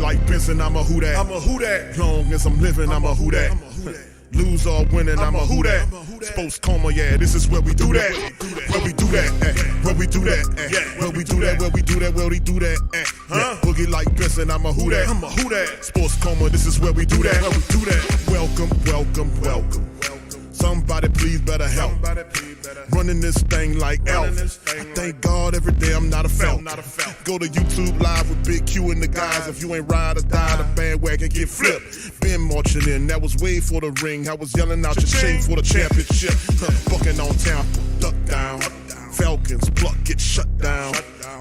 like Benson, I'm a who that. I'm a who that. Long as I'm living, I'm a who that. Lose or winning, I'm a who that. Sports Coma, yeah, this is where we do that. Where we do that, where we do that, where we do that, where we do that, where we do that. Boogie like Benson, I'm a who that. I'm a who that. Sports Coma, this is where we do that. Where we do that. Welcome, welcome, welcome. Somebody please better help. Running this thing like Elf. I thank God every day I'm not a felt. Go to YouTube Live with Big Q and the guys. If you ain't ride or die, the bandwagon get flipped. Been marching in, that was way for the ring. I was yelling out your shame for the championship. Bucking on town, duck down. Falcons, pluck, get shut down.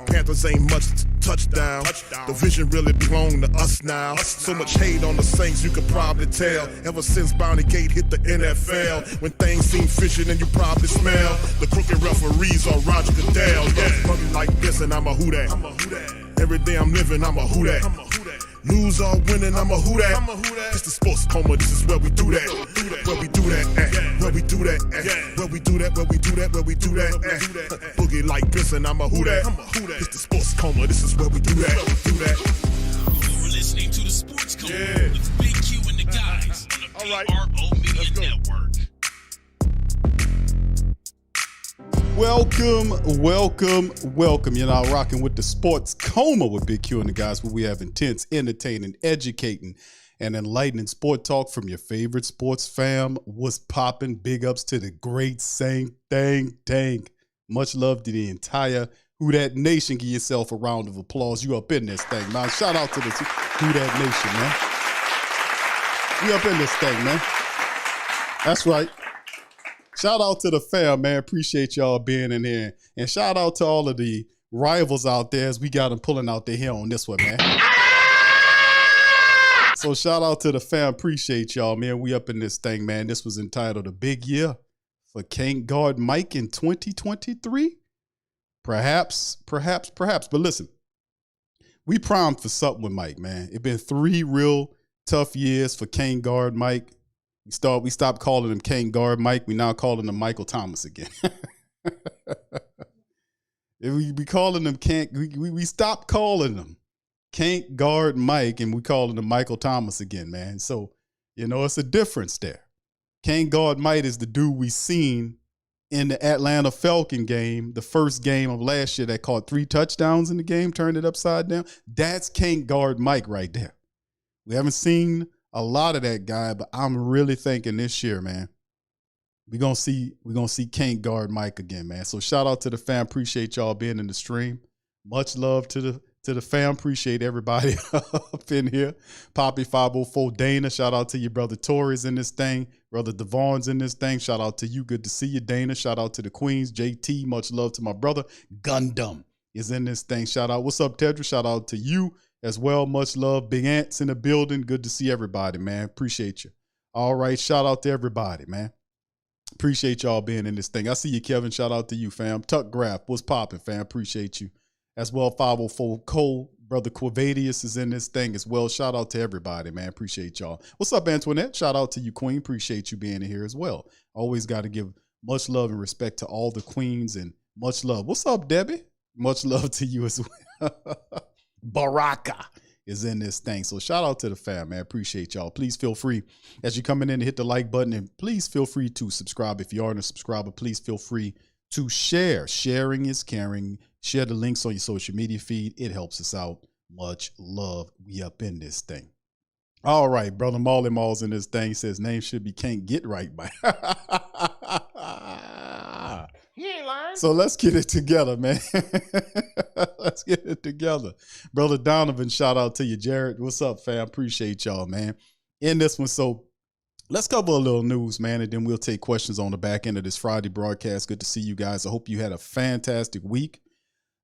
Panthers ain't much touchdown. The vision really belong to us now. So much hate on the Saints, you could probably tell. Ever since Bounty Gate hit the NFL, when things seem fishy, then you probably smell the crooked referees or Roger Goodell. Buggy like this, and I'm a who that. Every day I'm living, I'm a who that. Lose or winning, I'm a who that. It's the Sports Coma, this is where we do that. Where we do that, where we do that, where we do that, where we do that, where we do that. Boogie like Benson, I'm a who that. It's the Sports Coma, this is where we do that. You're listening to the Sports Coma with Big Q and the guys on the PRO Media Network. Welcome. You're now rocking with the Sports Coma with Big Q and the guys, where we have intense, entertaining, educating, and enlightening sport talk from your favorite sports fam. What's popping? Big ups to the great Saint Tank. Much love to the entire Who Dat Nation. Give yourself a round of applause. You up in this thing, man. Shout out to the Who Dat Nation, man. You up in this thing, man. That's right. Shout out to the fam, man. Appreciate y'all being in here. And shout out to all of the rivals out there as we got them pulling out their hair on this one, man. So shout out to the fam. Appreciate y'all, man. We up in this thing, man. This was entitled A Big Year for Can't Guard Mike in 2023. Perhaps. But listen, we primed for something with Mike, man. It's been 3 real tough years for Can't Guard Mike. We stopped calling him Can't Guard Mike. We now calling him Michael Thomas again. we calling him we stopped calling him Can't Guard Mike, and we calling him Michael Thomas again, man. So, it's a difference there. Can't Guard Mike is the dude we seen in the Atlanta Falcon game, the first game of last year that caught 3 touchdowns in the game, turned it upside down. That's Can't Guard Mike right there. We haven't seen a lot of that guy, but I'm really thinking this year, man, we're gonna see Can't Guard Mike again, man. So shout out to the fam. Appreciate y'all being in the stream. Much love to the fam. Appreciate everybody up in here. Poppy 504 Dana. Shout out to your brother Torres in this thing. Brother Devon's in this thing. Shout out to you. Good to see you, Dana. Shout out to the Queens. JT. Much love to my brother. Gundam is in this thing. Shout out. What's up, Tedra? Shout out to you as well. Much love. Big Ants in the building. Good to see everybody, man. Appreciate you. All right. Shout out to everybody, man. Appreciate y'all being in this thing. I see you, Kevin. Shout out to you, fam. Tuck Graph. What's popping, fam? Appreciate you. As well, 504 Cole. Brother Quavadius is in this thing as well. Shout out to everybody, man. Appreciate y'all. What's up, Antoinette? Shout out to you, Queen. Appreciate you being in here as well. Always got to give much love and respect to all the queens, and much love. What's up, Debbie? Much love to you as well. Baraka is in this thing. So shout out to the fam, man. Appreciate y'all. Please feel free as you're coming in to hit the like button, and please feel free to subscribe. If you aren't a subscriber, please feel free to share. Sharing is caring. Share the links on your social media feed. It helps us out. Much love. We up in this thing. All right, brother Marley Mall's in this thing. He says name should be Can't Get Right by. He ain't lying. So let's get it together, man. Let's get it together. Brother Donovan, shout out to you. Jared, what's up, fam? Appreciate y'all, man. In this one, so let's cover a little news, man, and then we'll take questions on the back end of this Friday broadcast. Good to see you guys. I hope you had a fantastic week.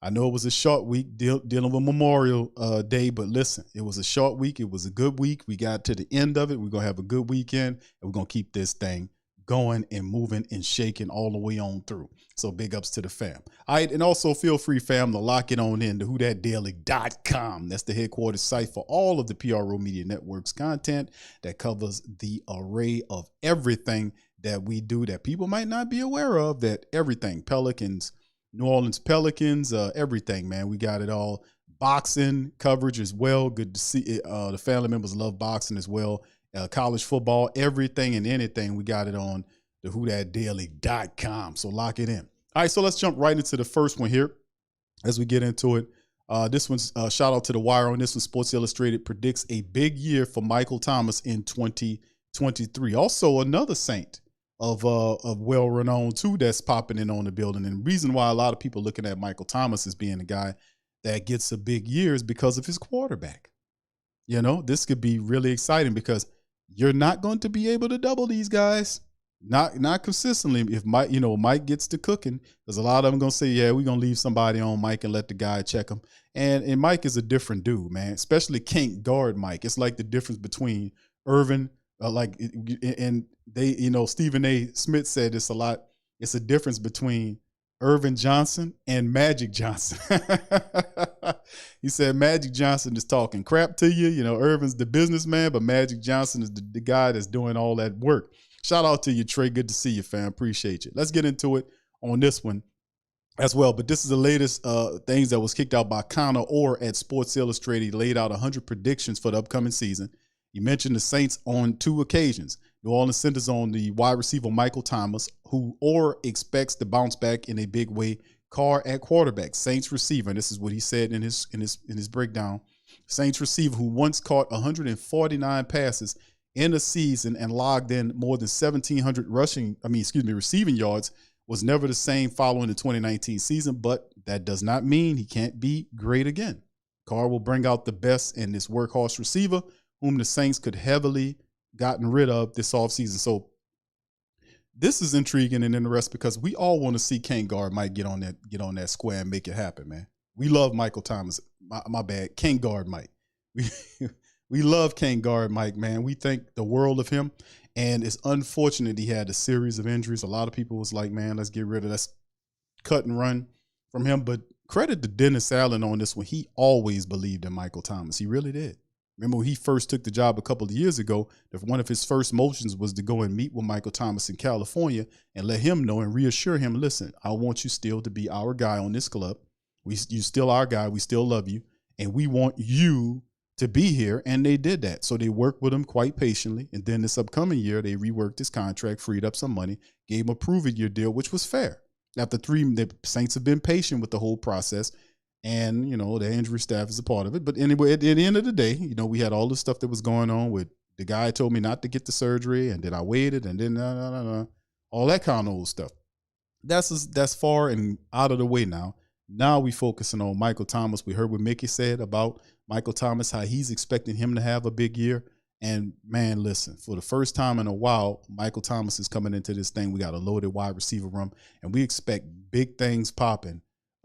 I know it was a short week dealing with Memorial Day, but listen, it was a short week. It was a good week. We got to the end of it. We're going to have a good weekend, and we're going to keep this thing going and moving and shaking all the way on through. So big ups to the fam. All right, and also feel free, fam, to lock it on in to whothatdaily.com. That's the headquarters site for all of the PRO Media Network's content that covers the array of everything that we do that people might not be aware of, that everything, Pelicans, New Orleans Pelicans, everything, man. We got it all. boxing coverage as well. Good to see the family members love boxing as well. College football, everything and anything. We got it on the WhoDatDaily.com. So lock it in. All right, so let's jump right into the first one here as we get into it. This one's shout out to The Wire on this one. Sports Illustrated predicts a big year for Michael Thomas in 2023. Also, another Saint of well-renowned too that's popping in on the building. And the reason why a lot of people looking at Michael Thomas as being a guy that gets a big year is because of his quarterback. You know, this could be really exciting because you're not going to be able to double these guys. Not consistently. If Mike gets to cooking, because a lot of them going to say, yeah, we're going to leave somebody on Mike and let the guy check him. And Mike is a different dude, man, especially can't guard Mike. It's like the difference between Irvin, and they, Stephen A. Smith said this a lot. It's a difference between Irvin Johnson and Magic Johnson. He said Magic Johnson is talking crap to you. Irvin's the businessman, but Magic Johnson is the guy that's doing all that work. Shout out to you, Trey. Good to see you, fam. Appreciate you. Let's get into it on this one as well. But this is the latest things that was kicked out by Connor Orr at Sports Illustrated. He laid out 100 predictions for the upcoming season. He mentioned the Saints on 2 occasions. New Orleans centers on the wide receiver Michael Thomas, who Orr expects to bounce back in a big way. Carr at quarterback, Saints receiver. And this is what he said in his breakdown. Saints receiver who once caught 149 passes in a season and logged in more than 1,700 receiving yards, was never the same following the 2019 season, but that does not mean he can't be great again. Carr will bring out the best in this workhorse receiver, whom the Saints could heavily gotten rid of this offseason. So this is intriguing and interesting because we all want to see Can't Guard Mike get on that square and make it happen, man. We love Michael Thomas. My bad. Can't Guard Mike. We love Can't Guard Mike, man. We think the world of him. And it's unfortunate he had a series of injuries. A lot of people was like, man, let's cut and run from him. But credit to Dennis Allen on this one. He always believed in Michael Thomas. He really did. Remember when he first took the job a couple of years ago, one of his first motions was to go and meet with Michael Thomas in California and let him know and reassure him, listen, I want you still to be our guy on this club. You still our guy. We still love you. And we want you to be here. And they did that. So they worked with him quite patiently. And then this upcoming year, they reworked his contract, freed up some money, gave him a prove-it-year deal, which was fair. After 3, the Saints have been patient with the whole process. And, the injury staff is a part of it. But anyway, at the end of the day, we had all the stuff that was going on with the guy told me not to get the surgery. And then I waited and then all that kind of old stuff. That's far and out of the way now. Now we focusing on Michael Thomas. We heard what Mickey said about Michael Thomas, how he's expecting him to have a big year. And, man, listen, for the first time in a while, Michael Thomas is coming into this thing. We got a loaded wide receiver room, and we expect big things popping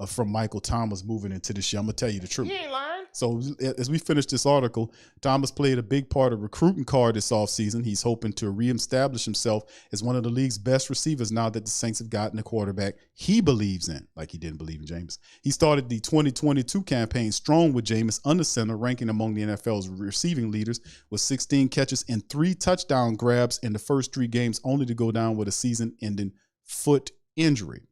from Michael Thomas moving into this year. I'm going to tell you the truth. He ain't lying. So as we finish this article, Thomas played a big part of recruiting Carr this offseason. He's hoping to reestablish himself as one of the league's best receivers now that the Saints have gotten a quarterback he believes in, like he didn't believe in Jameis. He started the 2022 campaign strong with Jameis under center, ranking among the NFL's receiving leaders with 16 catches and 3 touchdown grabs in the first 3 games, only to go down with a season-ending foot injury.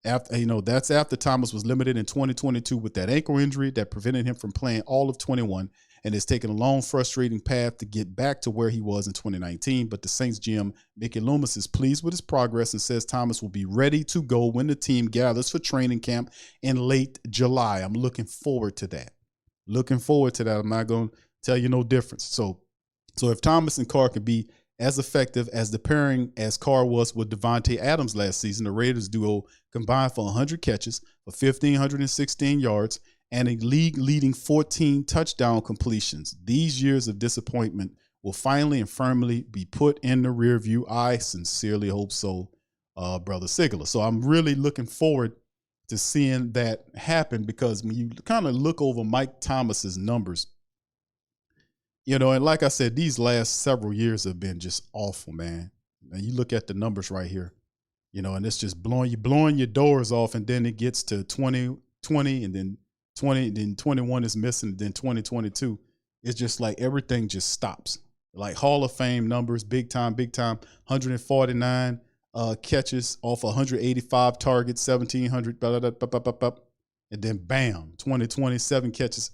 That's after Thomas was limited in 2022 with that ankle injury that prevented him from playing all of 21, and it's taken a long, frustrating path to get back to where he was in 2019. But the Saints GM, Mickey Loomis, is pleased with his progress and says Thomas will be ready to go when the team gathers for training camp in late July. I'm looking forward to that. I'm not going to tell you no difference. So if Thomas and Carr can be as effective as the pairing as Carr was with Devontae Adams last season, the Raiders duo combined for 100 catches for 1,516 yards and a league-leading 14 touchdown completions. These years of disappointment will finally and firmly be put in the rear view. I sincerely hope so, Brother Sigler. So I'm really looking forward to seeing that happen because when you kind of look over Mike Thomas's numbers, and like I said, these last several years have been just awful, man. And you look at the numbers right here, and it's just blowing your doors off. And then it gets to 2020 and then 20, then 21 is missing. Then 2022, it's just like everything just stops. Like Hall of Fame numbers, big time, 149 catches off 185 targets, 1,700. And then bam, 2020, 7 catches,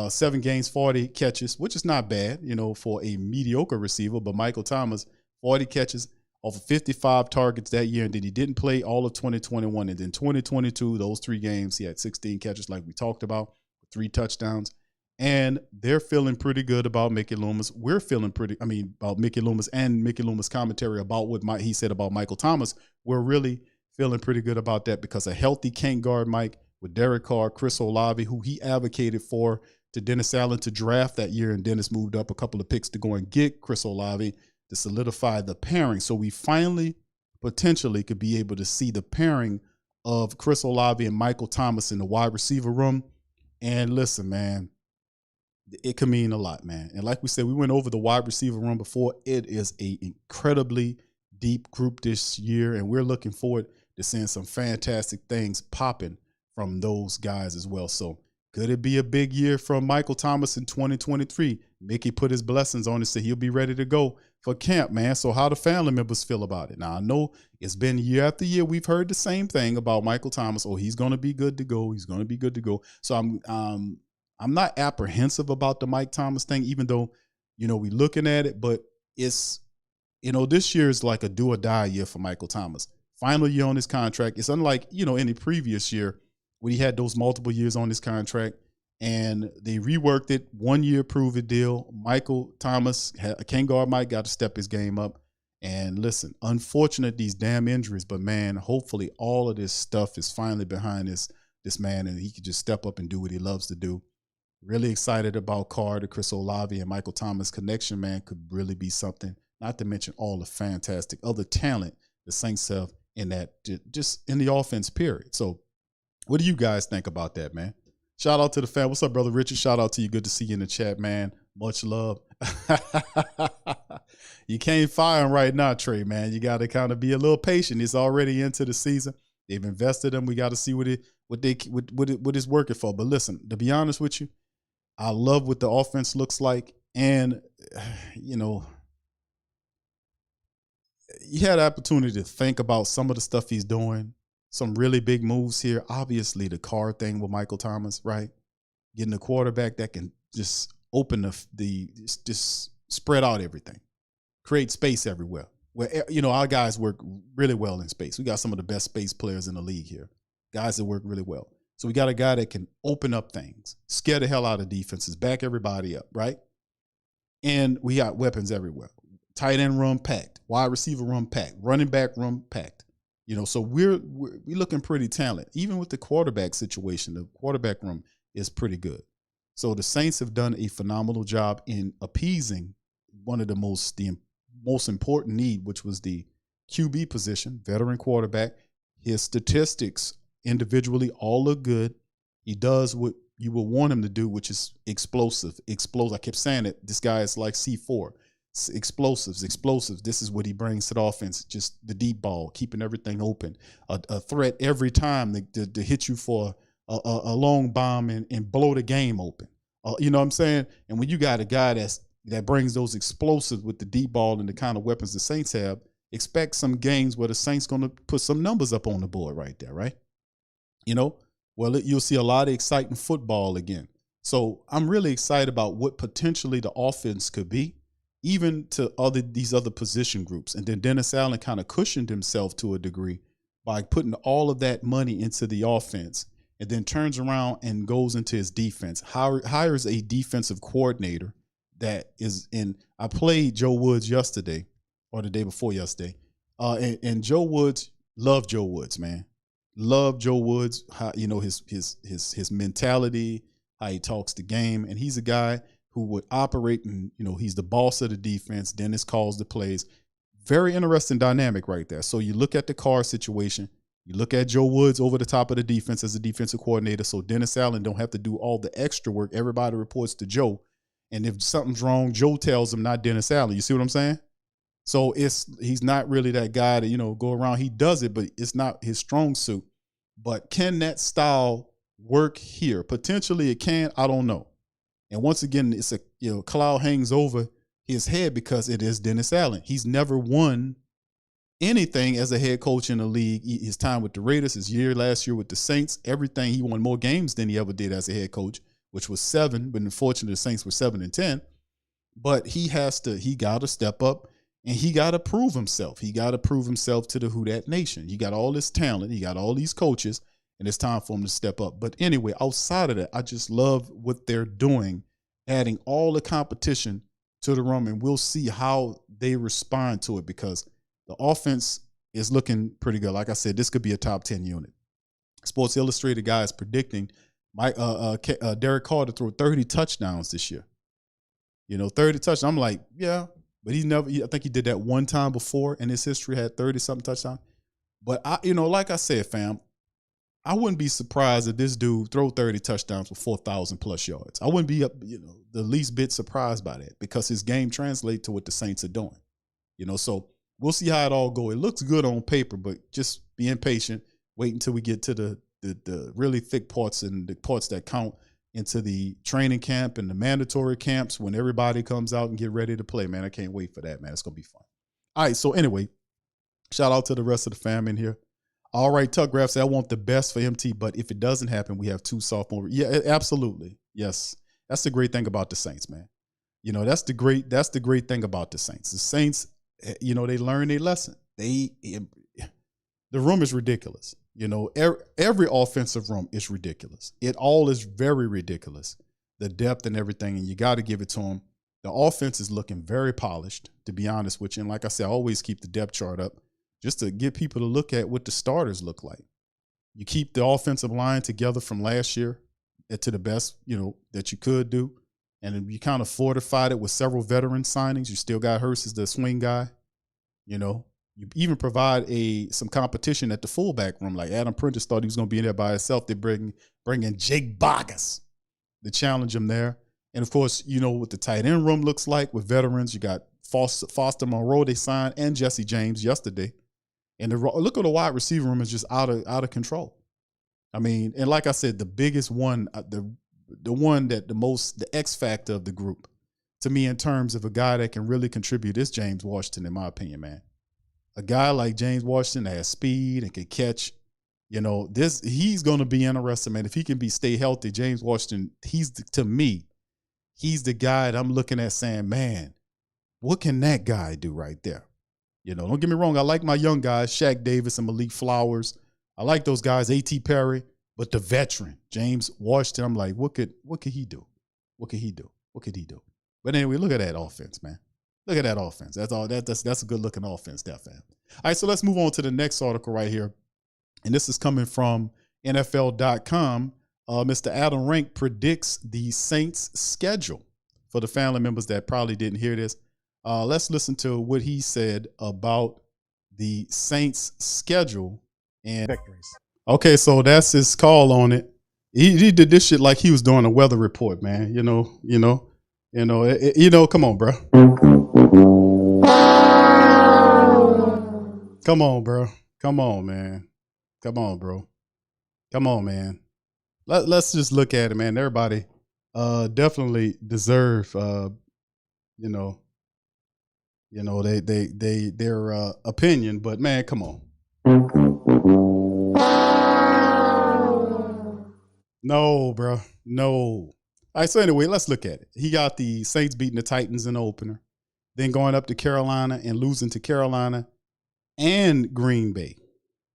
7 games, 40 catches, which is not bad, for a mediocre receiver. But Michael Thomas, 40 catches off of 55 targets that year. And then he didn't play all of 2021. And then 2022, those 3 games, he had 16 catches like we talked about, 3 touchdowns. And they're feeling pretty good about Mickey Loomis. We're feeling about Mickey Loomis and Mickey Loomis commentary about what he said about Michael Thomas. We're really feeling pretty good about that because a healthy can't guard Mike with Derek Carr, Chris Olave, who he advocated for to Dennis Allen to draft that year. And Dennis moved up a couple of picks to go and get Chris Olave to solidify the pairing. So we finally potentially could be able to see the pairing of Chris Olave and Michael Thomas in the wide receiver room. And listen, man, it could mean a lot, man. And like we said, we went over the wide receiver room before. It is a incredibly deep group this year, and we're looking forward to seeing some fantastic things popping from those guys as well. So could it be a big year from Michael Thomas in 2023? Mickey put his blessings on it, so he'll be ready to go for camp, man. So how the family members feel about it? Now, I know it's been year after year. We've heard the same thing about Michael Thomas. Oh, he's going to be good to go. He's going to be good to go. So I'm not apprehensive about the Mike Thomas thing, even though, we looking at it, but it's, this year is like a do or die year for Michael Thomas. Final year on his contract. It's unlike, any previous year when he had those multiple years on his contract and they reworked it. 1 year prove it deal. Michael Thomas, can't guard Mike, got to step his game up. And listen, unfortunate these damn injuries, but man, hopefully all of this stuff is finally behind this man and he could just step up and do what he loves to do. Really excited about Carr, the Chris Olave and Michael Thomas connection, man, could really be something, not to mention all the fantastic other talent the Saints have in that, just in the offense, period. So what do you guys think about that, man? Shout out to the fan. What's up, brother Richard? Shout out to you. Good to see you in the chat, man. Much love. You can't fire him right now, Trey, man. You got to kind of be a little patient. It's already into the season. They've invested him. We got to see what it's working for. But listen, to be honest with you, I love what the offense looks like. And, you had the opportunity to think about some of the stuff he's doing, some really big moves here. Obviously, the Carr thing with Michael Thomas, right? Getting a quarterback that can just open just spread out everything, create space everywhere. Where, our guys work really well in space. We got some of the best space players in the league here, guys that work really well. So we got a guy that can open up things, scare the hell out of defenses, back everybody up, right? And we got weapons everywhere. Tight end room packed, wide receiver room packed, running back room packed. So we're looking pretty talented. Even with the quarterback situation, the quarterback room is pretty good. So the Saints have done a phenomenal job in appeasing one of the most important need, which was the QB position, veteran quarterback. His statistics individually all look good. He does what you would want him to do, which is explosive. I kept saying it. This guy is like C4. Explosives. This is what he brings to the offense. Just the deep ball, keeping everything open. A threat every time to hit you for a long bomb and blow the game open. You know what I'm saying? And when you got a guy that brings those explosives with the deep ball and the kind of weapons the Saints have, expect some games where the Saints going to put some numbers up on the board right there, right? You'll see a lot of exciting football again. So I'm really excited about what potentially the offense could be, even to these other position groups. And then Dennis Allen kind of cushioned himself to a degree by putting all of that money into the offense and then turns around and goes into his defense, hires a defensive coordinator that is in. I played Joe Woods yesterday or the day before yesterday. And Joe Woods, love Joe Woods, man. Love Joe Woods, how, his mentality, how he talks the game. And he's a guy who would operate and, he's the boss of the defense. Dennis calls the plays. Very interesting dynamic right there. So you look at the Carr situation. You look at Joe Woods over the top of the defense as a defensive coordinator. So Dennis Allen don't have to do all the extra work. Everybody reports to Joe. And if something's wrong, Joe tells him, not Dennis Allen. You see what I'm saying? So he's not really that guy to, go around. He does it, but it's not his strong suit. But can that style work here? Potentially it can. I don't know. And once again, it's a cloud hangs over his head because it is Dennis Allen. He's never won anything as a head coach in the league. His time with the Raiders, his year last year with the Saints, everything. He won more games than he ever did as a head coach, which was 7. But unfortunately, the Saints were 7-10. But he got to step up and he got to prove himself. He got to prove himself to the Who Dat Nation. He got all this talent. He got all these coaches, and it's time for him to step up. But anyway, outside of that, I just love what they're doing, adding all the competition to the room, and we'll see how they respond to it because the offense is looking pretty good. Like I said, this could be a top 10 unit. Sports Illustrated guy is predicting Derek Carr to throw 30 touchdowns this year. 30 touchdowns. I'm like, yeah, but I think he did that one time before in his history, had 30-something touchdowns. But, like I said, fam, I wouldn't be surprised if this dude throw 30 touchdowns with 4,000+ yards. I wouldn't be the least bit surprised by that because his game translates to what the Saints are doing. So we'll see how it all goes. It looks good on paper, but just being patient, wait until we get to the really thick parts and the parts that count into the training camp and the mandatory camps when everybody comes out and get ready to play, man. I can't wait for that, man. It's going to be fun. All right, so anyway, shout out to the rest of the fam in here. All right, Tuck Graf said, I want the best for MT, but if it doesn't happen, we have 2 sophomore. Yeah, absolutely. Yes. That's the great thing about the Saints, man. That's the great thing about the Saints. The Saints, they learn their lesson. The room is ridiculous. Every offensive room is ridiculous. It all is very ridiculous, the depth and everything, and you got to give it to them. The offense is looking very polished, to be honest with you. And like I said, I always keep the depth chart up just to get people to look at what the starters look like. You keep the offensive line together from last year to the best, that you could do. And then you kind of fortified it with several veteran signings. You still got Hurst as the swing guy, You even provide some competition at the fullback room. Like Adam Prentice thought he was going to be in there by himself. They bring in Jake Bogus to challenge him there. And, of course, what the tight end room looks like with veterans. You got Foster Monroe they signed and Jesse James yesterday. And look at the wide receiver room is just out of control. I mean, and like I said, the biggest one, the one that the X factor of the group, to me in terms of a guy that can really contribute is James Washington, in my opinion, man. A guy like James Washington that has speed and can catch, he's going to be interesting, man. If he can stay healthy, James Washington, to me, he's the guy that I'm looking at saying, man, what can that guy do right there? Don't get me wrong. I like my young guys, Shaq Davis and Malik Flowers. I like those guys, A.T. Perry, but the veteran, James Washington, I'm like, what could he do? What could he do? What could he do? But anyway, look at that offense, man. Look at that offense. That's all. That's a good-looking offense, that fam. All right, so let's move on to the next article right here. And this is coming from NFL.com. Mr. Adam Rank predicts the Saints' schedule. For the family members that probably didn't hear this, let's listen to what he said about the Saints' schedule and victories. Okay, so that's his call on it. He did this shit like he was doing a weather report, man. Come on, bro. Come on, bro. Come on, man. Come on, bro. Come on, man. Let's just look at it, man. Everybody definitely deserve their opinion, but man, come on. No, bro. No. All right, so anyway, let's look at it. He got the Saints beating the Titans in the opener, then going up to Carolina and losing to Carolina and Green Bay.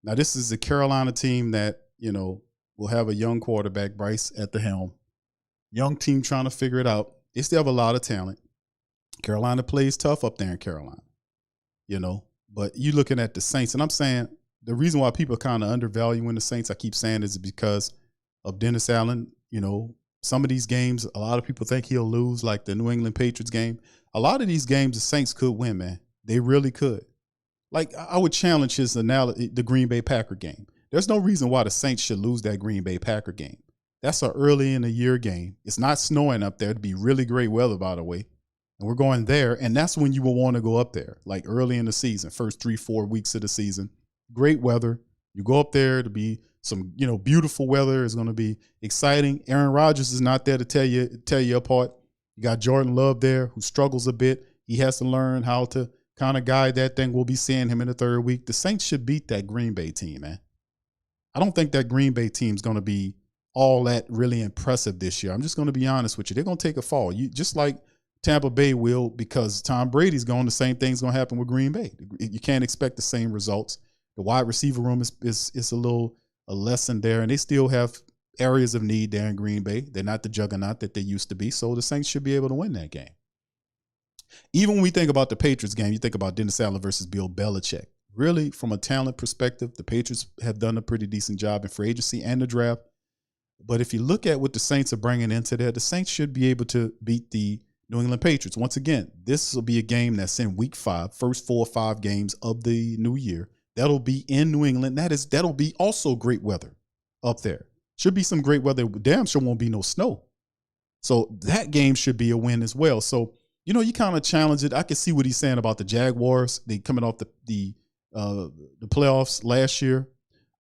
Now, this is a Carolina team that, will have a young quarterback, Bryce, at the helm. Young team trying to figure it out. They still have a lot of talent. Carolina plays tough up there in Carolina, But you looking at the Saints, and I'm saying the reason why people are kind of undervaluing the Saints, I keep saying, is because of Dennis Allen. Some of these games, a lot of people think he'll lose, like the New England Patriots game. A lot of these games, the Saints could win, man. They really could. Like, I would challenge his analogy, the Green Bay Packer game. There's no reason why the Saints should lose that Green Bay Packer game. That's an early in the year game. It's not snowing up there. It'd be really great weather, by the way. And we're going there, and that's when you will want to go up there, like early in the season, first 3-4 weeks of the season. Great weather. You go up there to be some, beautiful weather. It's going to be exciting. Aaron Rodgers is not there to tear you apart. You got Jordan Love there who struggles a bit. He has to learn how to kind of guy that thing. We'll be seeing him in the third week. The Saints should beat that Green Bay team, man. I don't think that Green Bay team's going to be all that really impressive this year. I'm just going to be honest with you. They're going to take a fall. Just like Tampa Bay will, because Tom Brady's gone, the same thing's going to happen with Green Bay. You can't expect the same results. The wide receiver room is a lesson there, and they still have areas of need there in Green Bay. They're not the juggernaut that they used to be, so the Saints should be able to win that game. Even when we think about the Patriots game, you think about Dennis Allen versus Bill Belichick. Really, from a talent perspective, the Patriots have done a pretty decent job in free agency and the draft. But if you look at what the Saints are bringing into there, the Saints should be able to beat the New England Patriots. Once again, this will be a game that's in week 5, first 4 or 5 games of the new year. That'll be in New England. That'll be also great weather up there. Should be some great weather. Damn sure won't be no snow. So that game should be a win as well. So, you kind of challenge it. I can see what he's saying about the Jaguars. They coming off the playoffs last year.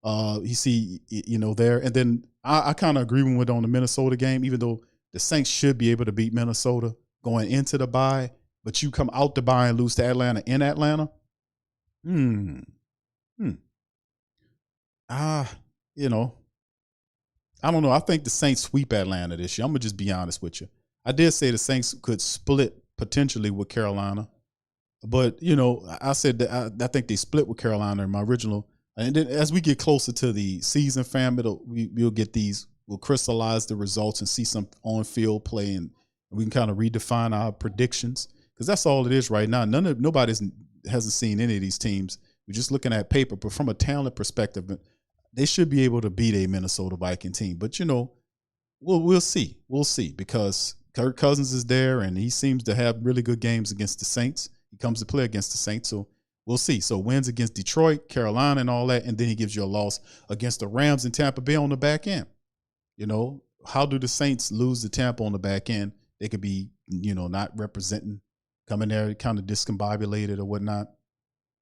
You see, there. And then I kind of agree with on the Minnesota game, even though the Saints should be able to beat Minnesota going into the bye, but you come out the bye and lose to Atlanta in Atlanta. I don't know. I think the Saints sweep Atlanta this year. I'm going to just be honest with you. I did say the Saints could split potentially with Carolina. But, I said that I think they split with Carolina in my original. And then as we get closer to the season, fam, we'll crystallize the results and see some on-field play, and we can kind of redefine our predictions, because that's all it is right now. Nobody hasn't seen any of these teams. We're just looking at paper, but from a talent perspective, they should be able to beat a Minnesota Viking team. But, we'll see. We'll see, because Kirk Cousins is there, and he seems to have really good games against the Saints. He comes to play against the Saints, so we'll see. So wins against Detroit, Carolina, and all that, and then he gives you a loss against the Rams and Tampa Bay on the back end. How do the Saints lose to Tampa on the back end? They could be, not representing, coming there kind of discombobulated or whatnot.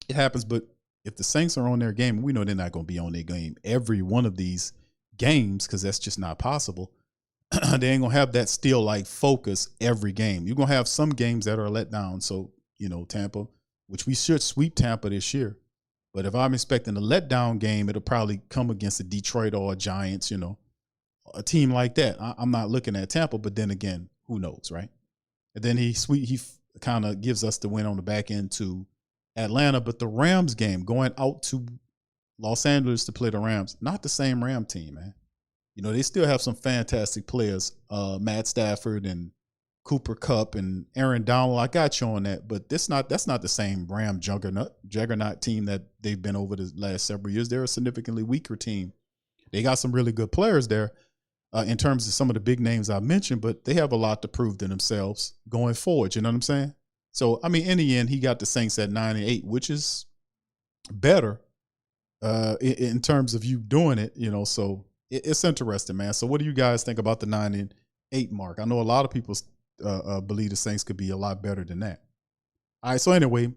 It happens, but if the Saints are on their game, we know they're not going to be on their game every one of these games, because that's just not possible. They ain't going to have that still like focus every game. You're going to have some games that are let down. So, Tampa, which we should sweep Tampa this year. But if I'm expecting a letdown game, it'll probably come against a Detroit or a Giants, a team like that. I'm not looking at Tampa, but then again, who knows, right? And then he kind of gives us the win on the back end to Atlanta. But the Rams game, going out to Los Angeles to play the Rams, not the same Ram team, man. They still have some fantastic players, Matt Stafford and Cooper Kupp and Aaron Donald. I got you on that, but that's not the same Ram juggernaut team that they've been over the last several years. They're a significantly weaker team. They got some really good players there in terms of some of the big names I mentioned, but they have a lot to prove to themselves going forward. You know what I'm saying? So, in the end, he got the Saints at 9-8, which is better in terms of you doing it, so it's interesting, man. So what do you guys think about the 9-8 mark? I know a lot of people believe the Saints could be a lot better than that. All right, so anyway,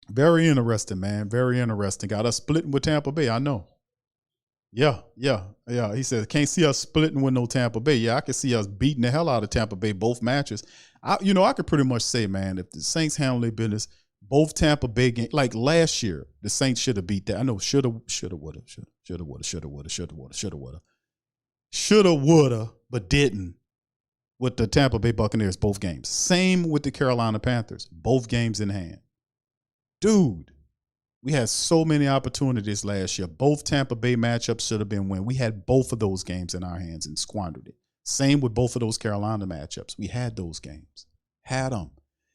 very interesting, man. Very interesting. Got us splitting with Tampa Bay, I know. Yeah. He said, can't see us splitting with no Tampa Bay. Yeah, I can see us beating the hell out of Tampa Bay both matches. I could pretty much say, man, if the Saints handle their business, both Tampa Bay games, like last year, the Saints should have beat that. I know shoulda, woulda, but didn't with the Tampa Bay Buccaneers, both games. Same with the Carolina Panthers, both games in hand. Dude, we had so many opportunities last year. Both Tampa Bay matchups should have been win. We had both of those games in our hands and squandered it. Same with both of those Carolina matchups. We had those games. Had them.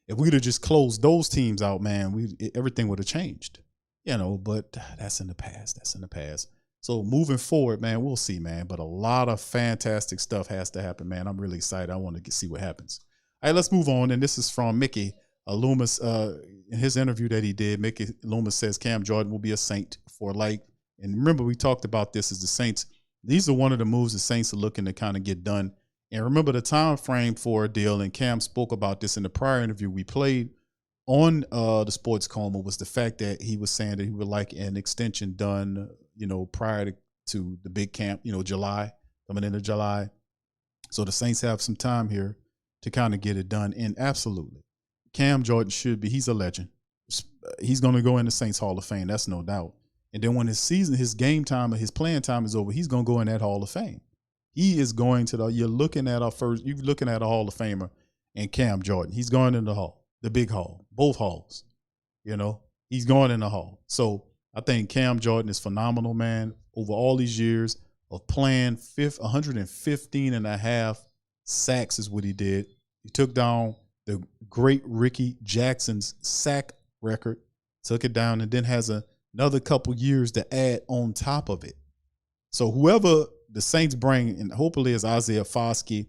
If we'd have just closed those teams out, man, everything would have changed. But that's in the past. So moving forward, man, we'll see, man. But a lot of fantastic stuff has to happen, man. I'm really excited. I want to see what happens. All right, let's move on. And this is from Mickey Loomis. In his interview that he did, Mickey Loomis says Cam Jordan will be a Saint for life. And remember, we talked about this as the Saints. These are one of the moves the Saints are looking to kind of get done. And remember the time frame for a deal, and Cam spoke about this in the prior interview we played on the Sports Coma, was the fact that he was saying that he would like an extension done, prior to the big camp, July, coming into July. So the Saints have some time here to kind of get it done. And absolutely, Cam Jordan he's a legend. he's going to go in the Saints Hall of Fame. That's no doubt. And then when his game time or his playing time is over, he's going to go in that Hall of Fame. He is going to you're looking at a Hall of Famer and Cam Jordan. He's going in the hall, the big hall, both halls. He's going in the hall. So I think Cam Jordan is phenomenal, man. Over all these years of playing, 115 and a half sacks is what he did. He took down the great Ricky Jackson's sack record, took it down, and then has another couple years to add on top of it. So whoever the Saints bring, and hopefully it's Isaiah Foskey,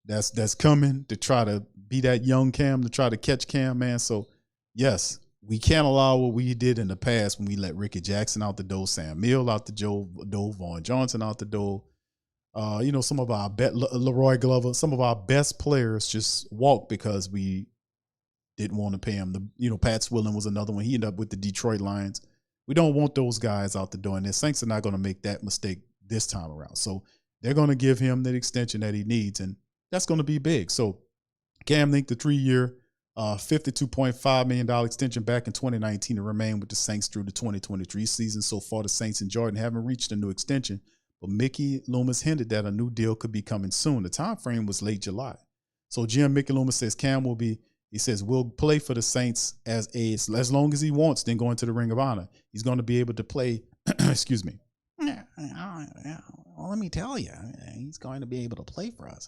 that's coming to try to be that young Cam, to try to catch Cam, man. So, yes, we can't allow what we did in the past when we let Ricky Jackson out the door, Sam Mills out the door, Vaughn Johnson out the door. Some of our Leroy Glover, some of our best players just walked because we didn't want to pay him. Pat Swilling was another one. He ended up with the Detroit Lions. We don't want those guys out the door, and the Saints are not going to make that mistake this time around. So they're going to give him the extension that he needs, and that's going to be big. So Cam Nink, the 3-year, $52.5 million extension back in 2019 to remain with the Saints through the 2023 season. So far, the Saints and Jordan haven't reached a new extension, but Mickey Loomis hinted that a new deal could be coming soon. The time frame was late July. So GM Mickey Loomis says Cam will play for the Saints as long as he wants, then go into the Ring of Honor. He's going to be able to play, excuse me. Well, let me tell you, he's going to be able to play for us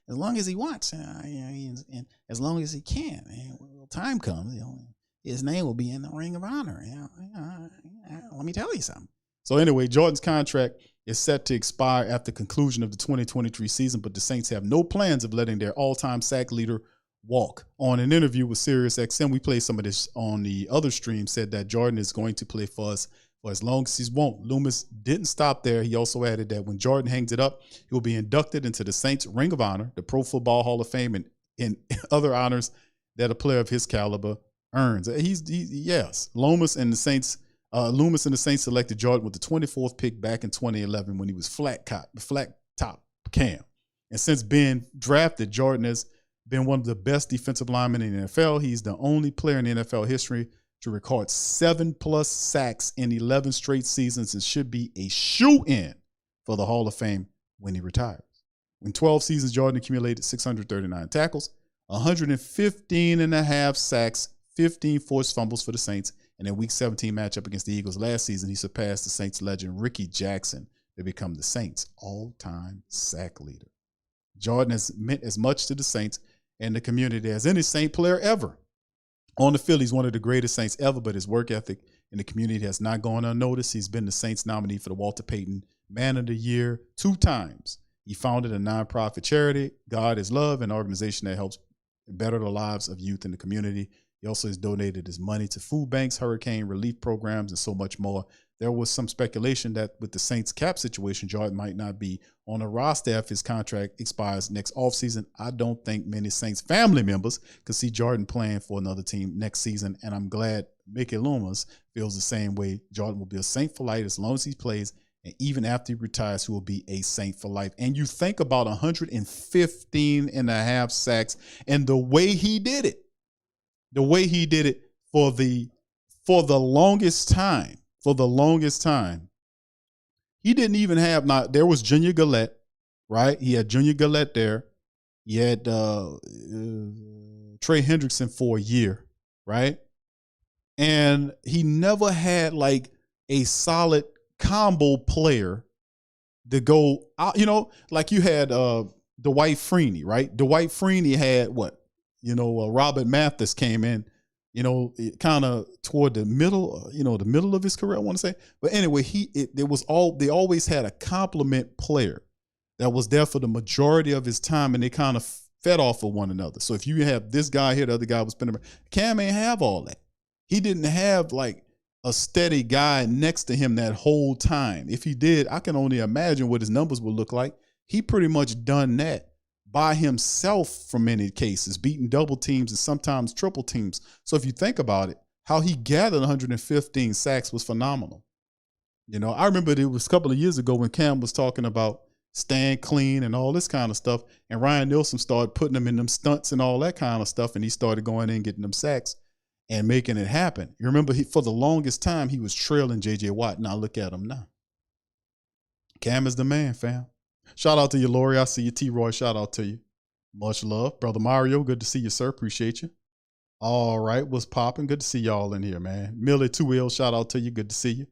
as long as he wants, and as long as he can. When time comes, his name will be in the Ring of Honor. Let me tell you something. So anyway, Jordan's contract is set to expire after conclusion of the 2023 season, but the Saints have no plans of letting their all-time sack leader walk. On an interview with SiriusXM, we played some of this on the other stream, said that Jordan is going to play for us for as long as he wants. Loomis didn't stop there. He also added that when Jordan hangs it up, he will be inducted into the Saints Ring of Honor, the Pro Football Hall of Fame, and other honors that a player of his caliber earns. Yes, Loomis and the Saints selected Jordan with the 24th pick back in 2011 when he was flat top Cam. And since being drafted, Jordan has been one of the best defensive linemen in the NFL. He's the only player in NFL history to record 7+ sacks in 11 straight seasons and should be a shoe-in for the Hall of Fame when he retires. In 12 seasons, Jordan accumulated 639 tackles, 115 and a half sacks, 15 forced fumbles for the Saints, and in Week 17 matchup against the Eagles last season, he surpassed the Saints legend Ricky Jackson to become the Saints' all-time sack leader. Jordan has meant as much to the Saints and the community as any Saint player ever. On the field, he's one of the greatest Saints ever, but his work ethic in the community has not gone unnoticed. He's been the Saints nominee for the Walter Payton Man of the Year 2 times. He founded a nonprofit charity, God is Love, an organization that helps better the lives of youth in the community. He also has donated his money to food banks, hurricane relief programs, and so much more. There was some speculation that with the Saints cap situation, Jordan might not be on a roster if his contract expires next offseason. I don't think many Saints family members could see Jordan playing for another team next season, and I'm glad Mickey Loomis feels the same way. Jordan will be a Saint for life as long as he plays, and even after he retires, he will be a Saint for life. And you think about 115 and a half sacks and the way he did it for the longest time. For the longest time, he didn't even have, now there was Junior Gillette, right? He had Junior Gillette there. He had Trey Hendrickson for a year, right? And he never had like a solid combo player to go out, like you had Dwight Freeney, right? Dwight Freeney had what? Robert Mathis came in, kind of toward the middle, the middle of his career, I want to say. But anyway, they always had a complement player that was there for the majority of his time, and they kind of fed off of one another. So if you have this guy here, the other guy was spinning. Cam ain't have all that. He didn't have like a steady guy next to him that whole time. If he did, I can only imagine what his numbers would look like. He pretty much done that by himself for many cases, beating double teams and sometimes triple teams. So if you think about it, how he gathered 115 sacks was phenomenal. I remember it was a couple of years ago when Cam was talking about staying clean and all this kind of stuff, and Ryan Nielsen started putting him in them stunts and all that kind of stuff, and he started going in and getting them sacks. and making it happen. You remember for the longest time, he was trailing J.J. Watt. Now look at him now. Cam is the man, fam. Shout out to you, Lori. I see you. T-Roy, shout out to you. Much love. Brother Mario, good to see you, sir. Appreciate you. All right, what's popping? Good to see y'all in here, man. Millie 2L, shout out to you. Good to see you.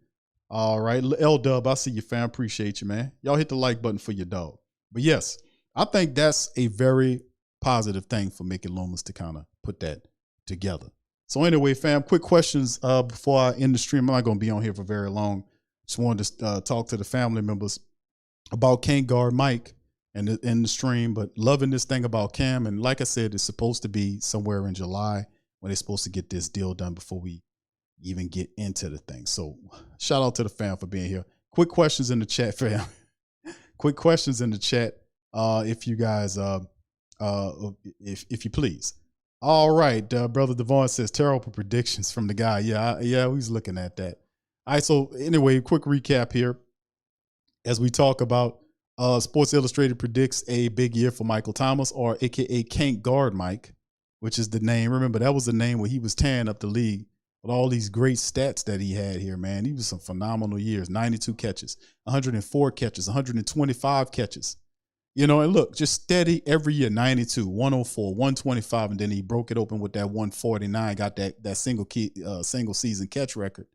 All right, L-Dub, I see you, fam. Appreciate you, man. Y'all hit the like button for your dog. But yes, I think that's a very positive thing for Mickey Loomis to kind of put that together. So anyway, fam, quick questions before I end the stream. I'm not going to be on here for very long. Just wanted to talk to the family members about Can't Guard Mike and in the stream, but loving this thing about Cam. And like I said, it's supposed to be somewhere in July when they're supposed to get this deal done before we even get into the thing. So shout out to the fam for being here. Quick questions in the chat, fam. Quick questions in the chat, if you guys, if you please. All right, Brother Devon says terrible predictions from the guy. Yeah, we was looking at that. All right, so anyway, quick recap here. As we talk about Sports Illustrated predicts a big year for Michael Thomas, or AKA Can't Guard Mike, which is the name. Remember, that was the name where he was tearing up the league with all these great stats that he had here, man. He was some phenomenal years. 92 catches, 104 catches, 125 catches. You know, and look, just steady every year, 92, 104, 125, and then he broke it open with that 149, got that single season catch record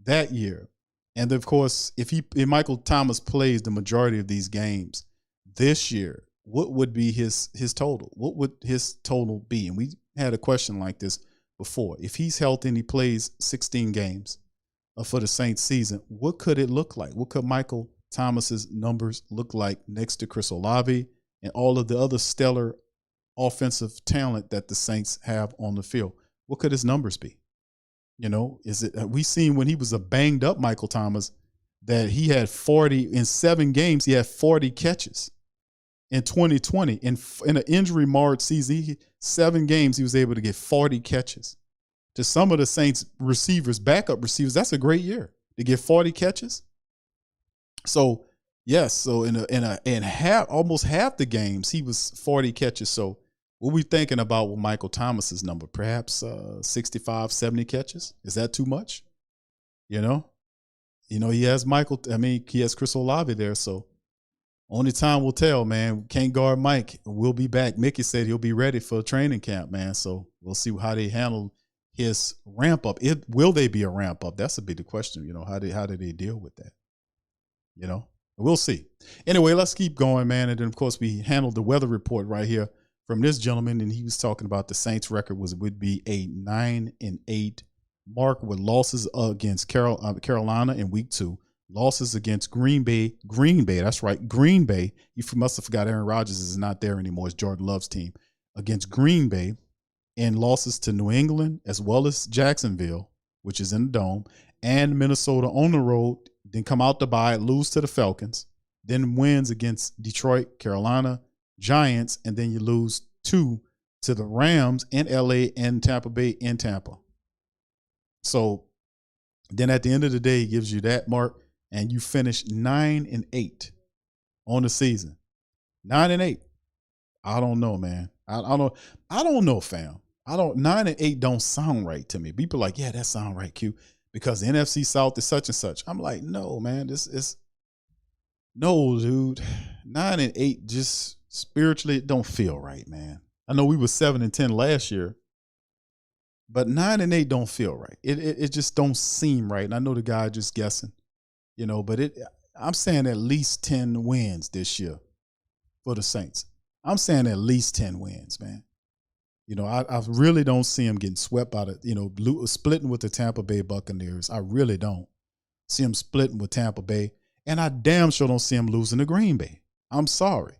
that year. And of course, if Michael Thomas plays the majority of these games this year, what would be his total? What would his total be? And we had a question like this before. If he's healthy and he plays 16 games for the Saints season, what could it look like? What could Michael Thomas's numbers look like next to Chris Olave and all of the other stellar offensive talent that the Saints have on the field? What could his numbers be? You know, we seen when he was a banged up Michael Thomas that he had 40 in 7 games. He had 40 catches in 2020 in an injury marred season. 7 games, he was able to get 40 catches. To some of the Saints receivers, backup receivers, that's a great year to get 40 catches. So yes, so in almost half the games he was 40 catches. So what we thinking about with Michael Thomas's number? Perhaps 65, 70 catches? Is that too much? You know, he has he has Chris Olave there. So only time will tell, man. Can't guard Mike. We'll be back. Mickey said he'll be ready for training camp, man. So we'll see how they handle his ramp up. Will they be a ramp up? That's a big question. You know, how do they deal with that? You know, we'll see. Anyway, let's keep going, man. And then, of course, we handled the weather report right here from this gentleman, and he was talking about the Saints' record would be a 9-8 mark with losses against Carolina in week 2, losses against Green Bay. That's right, Green Bay. You must have forgot Aaron Rodgers is not there anymore. It's Jordan Love's team against Green Bay, and losses to New England as well as Jacksonville, which is in the Dome, and Minnesota on the road. Then come out to bye, lose to the Falcons, then wins against Detroit, Carolina, Giants, and then you lose 2 to the Rams in LA and Tampa Bay in Tampa. So then at the end of the day, it gives you that mark, and you finish 9-8 on the season. 9-8. I don't know, man. I don't know, fam. 9-8 don't sound right to me. People are like, yeah, that sound right, Q, because the NFC South is such and such. I'm like, no, man, no, dude. 9-8 just spiritually, it don't feel right, man. I know we were 7-10 last year, but 9-8 don't feel right. It just don't seem right. And I know the guy just guessing, you know, but I'm saying at least 10 wins this year for the Saints. I'm saying at least 10 wins, man. You know, I really don't see him getting swept out of, splitting with the Tampa Bay Buccaneers. I really don't see him splitting with Tampa Bay. And I damn sure don't see him losing to Green Bay. I'm sorry.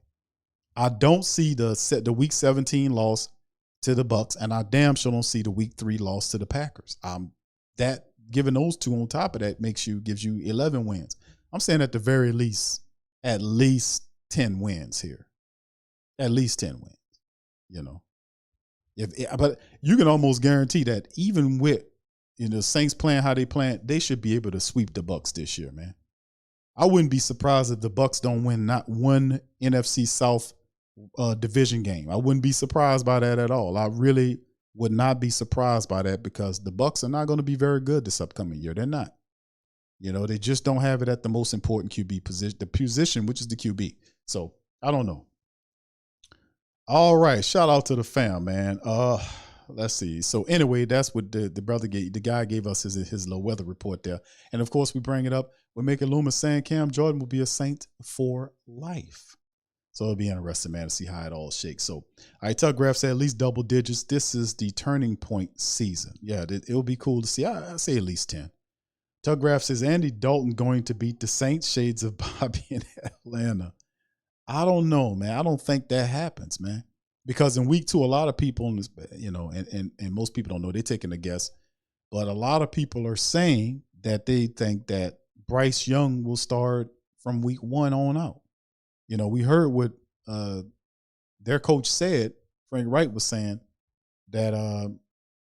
I don't see the week 17 loss to the Bucs, and I damn sure don't see the week 3 loss to the Packers. That giving those 2 on top of that gives you 11 wins. I'm saying at the very least, at least 10 wins here. At least 10 wins, you know. But you can almost guarantee that even with Saints playing how they playing, they should be able to sweep the Bucs this year, man. I wouldn't be surprised if the Bucs don't win not one NFC South division game. I wouldn't be surprised by that at all. I really would not be surprised by that because the Bucks are not going to be very good this upcoming year. They're not. You know, they just don't have it at the most important QB position, the position, which is the QB. So I don't know. All right. Shout out to the fam, man. Let's see. So anyway, that's what the brother gave. The guy gave us his little weather report there. And of course, we bring it up. We're making Loomis saying Cam Jordan will be a Saint for life. So it'll be interesting, man, to see how it all shakes. So, all right, Tuggraph said at least double digits. This is the turning point season. Yeah, it'll be cool to see. I say at least 10. Tuggraph says Andy Dalton going to beat the Saints. Shades of Bobby in Atlanta. I don't know, man. I don't think that happens, man. Because in week 2, a lot of people, you know, and most people don't know, they're taking a guess. But a lot of people are saying that they think that Bryce Young will start from week 1 on out. You know, we heard what their coach said. Frank Wright was saying that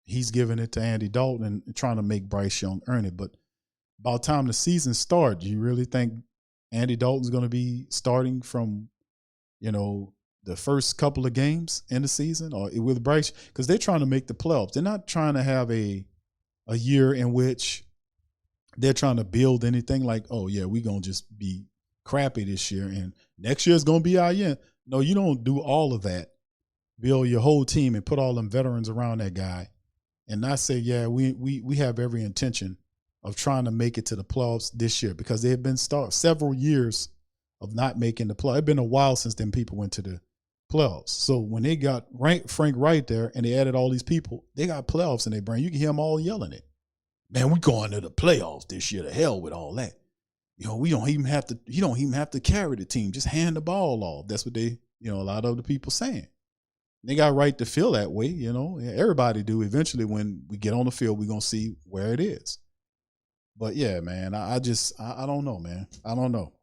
he's giving it to Andy Dalton and trying to make Bryce Young earn it. But by the time the season starts, do you really think Andy Dalton's going to be starting from, you know, the first couple of games in the season or with Bryce? Because they're trying to make the playoffs. They're not trying to have a year in which they're trying to build anything like, oh, yeah, we're going to just be crappy this year and next year is going to be our year. No, you don't do all of that. Build your whole team and put all them veterans around that guy and not say, yeah, we have every intention of trying to make it to the playoffs this year because they have been several years of not making the playoffs. It's been a while since them people went to the playoffs. So when they got Frank Wright there and they added all these people, they got playoffs in their brain. You can hear them all yelling it. Man, we going to the playoffs this year. To hell with all that. You know, you don't even have to carry the team. Just hand the ball off. That's what they, you know, a lot of the people saying. They got right to feel that way, you know. Everybody do. Eventually, when we get on the field, we're going to see where it is. But, yeah, man, I don't know, man. I don't know.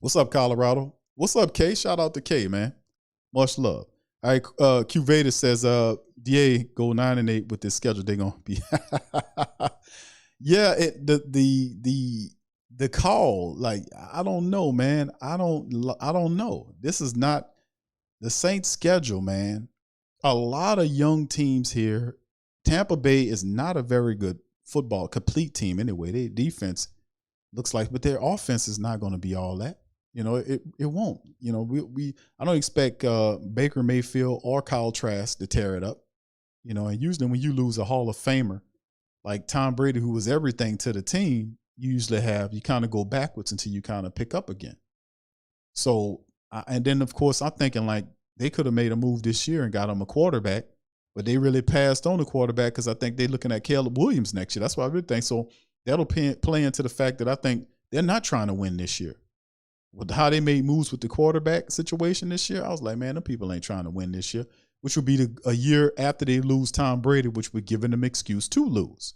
What's up, Colorado? What's up, K? Shout out to K, man. Much love. All right, Q Vader says, DA go 9-8 with this schedule. They're going to be. Yeah, the call, like, I don't know, man. I don't know. This is not the Saints schedule, man. A lot of young teams here. Tampa Bay is not a very good football complete team anyway. Their defense looks like, but their offense is not going to be all that. You know, it won't. You know, I don't expect Baker Mayfield or Kyle Trask to tear it up. You know, and usually when you lose a Hall of Famer like Tom Brady, who was everything to the team, you kind of go backwards until you kind of pick up again. So, and then of course I'm thinking like they could have made a move this year and got him a quarterback, but they really passed on the quarterback because I think they're looking at Caleb Williams next year. That's what I really think. So that'll play into the fact that I think they're not trying to win this year. With how they made moves with the quarterback situation this year, I was like, man, them people ain't trying to win this year, which would be a year after they lose Tom Brady, which would give them an excuse to lose.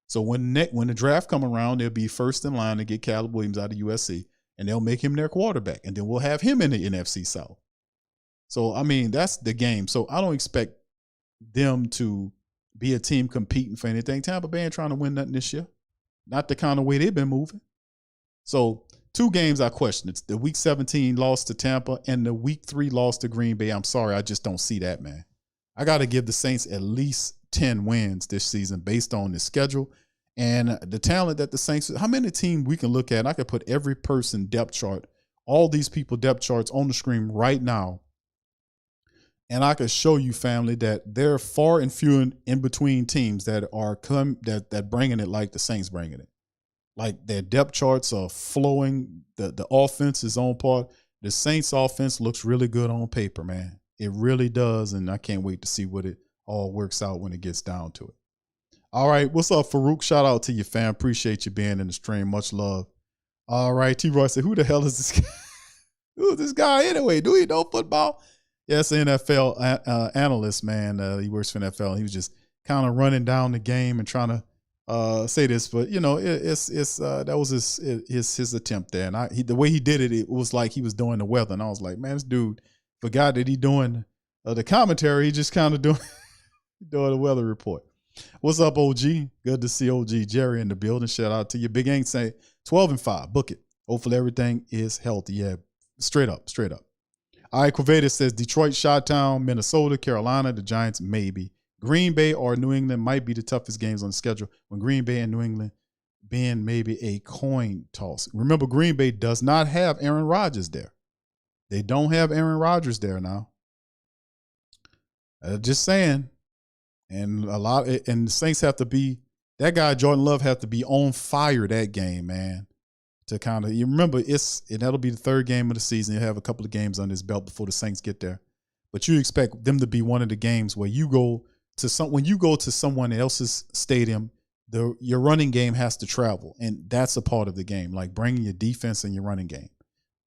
So when the draft come around, they'll be first in line to get Caleb Williams out of USC, and they'll make him their quarterback, and then we'll have him in the NFC South. So, I mean, that's the game. So I don't expect them to be a team competing for anything. Tampa Bay ain't trying to win nothing this year. Not the kind of way they've been moving. So 2 games I question. It's the Week 17 loss to Tampa and the Week 3 loss to Green Bay. I'm sorry, I just don't see that, man. I got to give the Saints at least 10 wins this season based on the schedule and the talent that the Saints. How many teams we can look at? And I could put every person depth chart, all these people depth charts on the screen right now. And I could show you, family, that there are far and few in between teams that are that bringing it like the Saints bringing it. Like their depth charts are flowing. The offense is on par. The Saints offense looks really good on paper, man. It really does. And I can't wait to see what it all works out when it gets down to it. All right. What's up, Farouk? Shout out to you, fam. Appreciate you being in the stream. Much love. All right. T-Roy said, who the hell is this guy? Who is this guy anyway? Do he know football? Yes, an NFL analyst, man. He works for NFL. And he was just kind of running down the game and trying to say this, but you know, that was his attempt there. And the way he did it, it was like he was doing the weather. And I was like, man, this dude forgot that he doing the commentary. He just kind of doing the weather report. What's up, OG? Good to see OG Jerry in the building. Shout out to you. Big Ain't say 12-5. Book it. Hopefully everything is healthy. Yeah, straight up. All right, Quavatus says Detroit, Chi-Town, Minnesota, Carolina, the Giants, maybe. Green Bay or New England might be the toughest games on the schedule, when Green Bay and New England being maybe a coin toss. Remember, Green Bay does not have Aaron Rodgers there. They don't have Aaron Rodgers there now. Just saying. And the Saints have to be, that guy Jordan Love have to be on fire that game, man. To kind of, you remember, that'll be the third game of the season. You'll have a couple of games on his belt before the Saints get there. But you expect them to be one of the games where when you go to someone else's stadium, your running game has to travel, and that's a part of the game, like bringing your defense and your running game.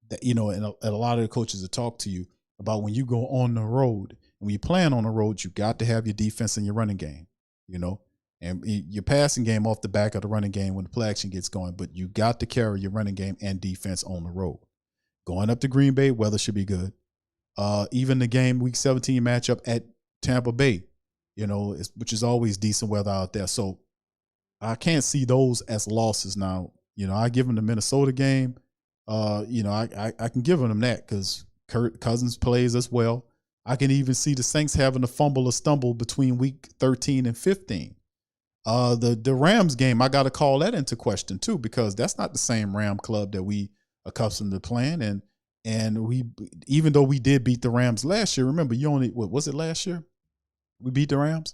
That, and a lot of the coaches that talk to you about when you go on the road, and when you plan on the road, you got to have your defense and your running game, and your passing game off the back of the running game when the play action gets going, but you got to carry your running game and defense on the road. Going up to Green Bay, weather should be good. Even the game week 17 matchup at Tampa Bay, which is always decent weather out there. So I can't see those as losses now. I give them the Minnesota game. I can give them that because Kirk Cousins plays as well. I can even see the Saints having a fumble or stumble between week 13 and 15. The Rams game, I got to call that into question too, because that's not the same Ram club that we accustomed to playing. And we, even though we did beat the Rams last year, remember what was it last year? We beat the Rams,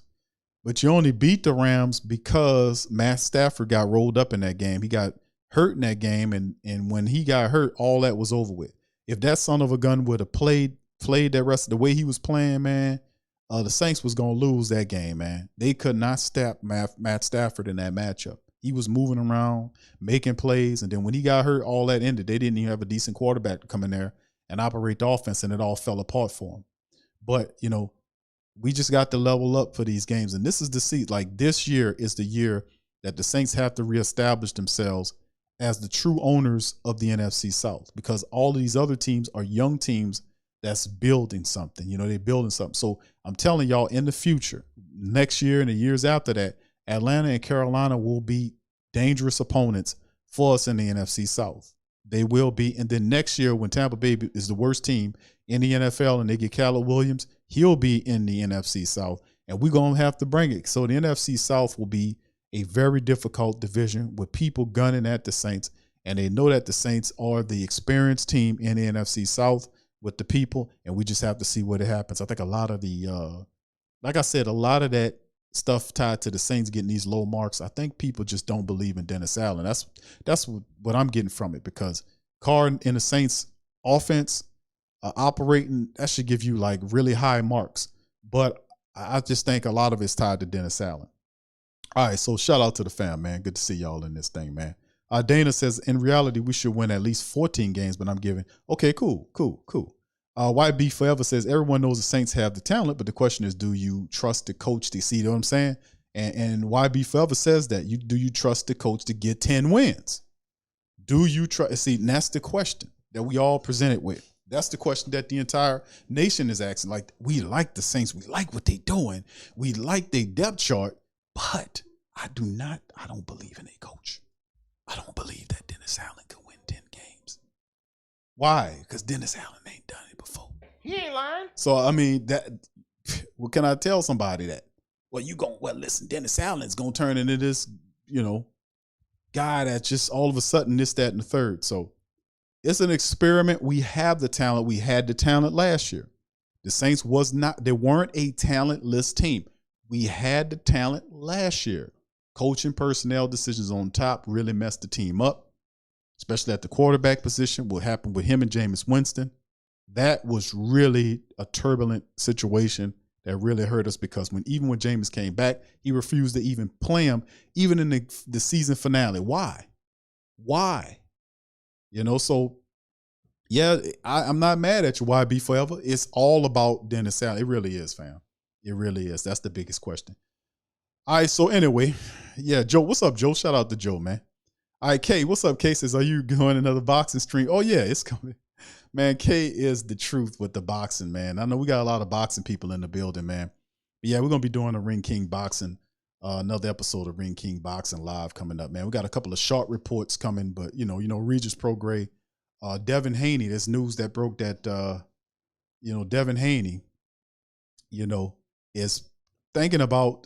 but you only beat the Rams because Matt Stafford got rolled up in that game. He got hurt in that game, and when he got hurt, all that was over with. If that son of a gun would have played that rest of the way he was playing, man, the Saints was gonna lose that game, man. They could not stop Matt Stafford in that matchup. He was moving around, making plays, and then when he got hurt, all that ended. They didn't even have a decent quarterback to come in there and operate the offense, and it all fell apart for him. But, we just got to level up for these games, and this is the season. Like, this year is the year that the Saints have to reestablish themselves as the true owners of the NFC South, because all of these other teams are young teams that's building something. They're building something. So I'm telling y'all, in the future, next year and the years after that, Atlanta and Carolina will be dangerous opponents for us in the NFC South. They will be. And then next year, when Tampa Bay is the worst team in the NFL and they get Caleb Williams, he'll be in the NFC South. And we're going to have to bring it. So the NFC South will be a very difficult division with people gunning at the Saints. And they know that the Saints are the experienced team in the NFC South with the people. And we just have to see what happens. I think a lot of like I said, a lot of that stuff tied to the Saints getting these low marks, I think people just don't believe in Dennis Allen. That's what I'm getting from it, because Carr in the Saints offense operating, that should give you like really high marks. But I just think a lot of it's tied to Dennis Allen. All right, so shout out to the fam, man. Good to see y'all in this thing, man. Dana says, in reality, we should win at least 14 games, but I'm giving. Okay, cool. YB Forever says, everyone knows the Saints have the talent, but the question is, do you trust the coach to see what I'm saying? And YB Forever says that. Do you trust the coach to get 10 wins? Do you trust? See, and that's the question that we all presented with. That's the question that the entire nation is asking. Like, we like the Saints. We like what they're doing. We like their depth chart, but I don't believe in a coach. I don't believe that Dennis Allen could win 10 games. Why? Because Dennis Allen ain't done it before. He ain't lying. So, I mean, what can I tell somebody that? Well, listen, Dennis Allen's going to turn into this, guy that just all of a sudden this, that, and the third. So it's an experiment. We have the talent. We had the talent last year. The Saints they weren't a talentless team. We had the talent last year. Coaching personnel decisions on top really messed the team up, especially at the quarterback position. What happened with him and Jameis Winston, that was really a turbulent situation that really hurt us, because even when Jameis came back, he refused to even play him, even in the season finale. Why? So, yeah, I'm not mad at you, YB Forever. It's all about Dennis Allen. It really is, fam. It really is. That's the biggest question. All right, so anyway, yeah, Joe, what's up, Joe? Shout out to Joe, man. All right, Kay, what's up, Kay? Says, are you going another boxing stream? Oh, yeah, it's coming. Man, Kay is the truth with the boxing, man. I know we got a lot of boxing people in the building, man. But yeah, we're going to be doing a Ring King Boxing, another episode of Ring King Boxing Live coming up, man. We got a couple of short reports coming, but, Regis Prograis, Devin Haney, there's news that broke that, Devin Haney, is thinking about,